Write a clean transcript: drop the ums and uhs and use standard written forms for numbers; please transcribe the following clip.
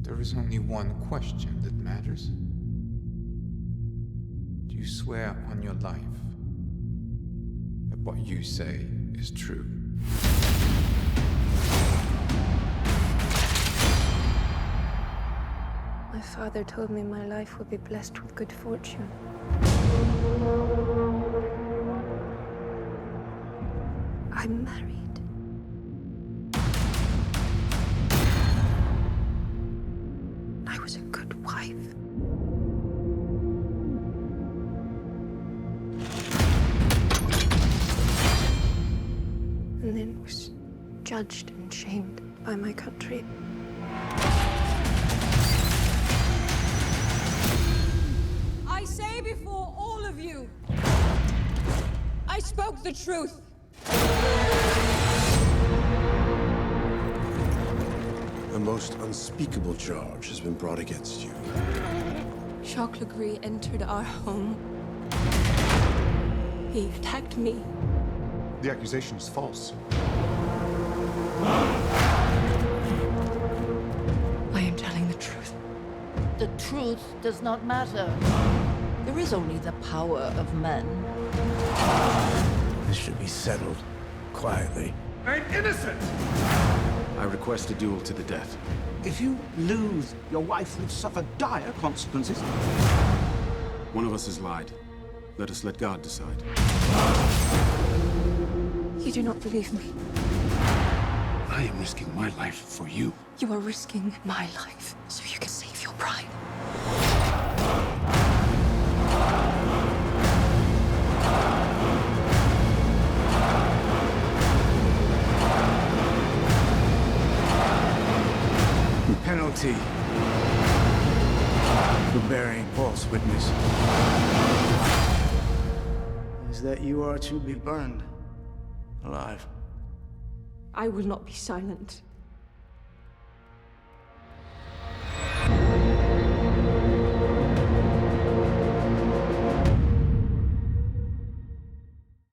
There is only one question that matters. Do you swear on your life that what you say is true? My father told me my life would be blessed with good fortune. I'm married. I was a good wife. And then was judged and shamed by my country. I say before all of you, I spoke the truth. A most unspeakable charge has been brought against you. Jacques Legris entered our home. He attacked me. The accusation is false. I am telling the truth. The truth does not matter. There is only the power of men. This should be settled quietly. I'm innocent! I request a duel to the death. If you lose, your wife will suffer dire consequences. One of us has lied. Let us let God decide. You do not believe me. I am risking my life for you. You are risking my life so you can save your pride. Penalty for bearing false witness is that you are to be burned alive. I will not be silent.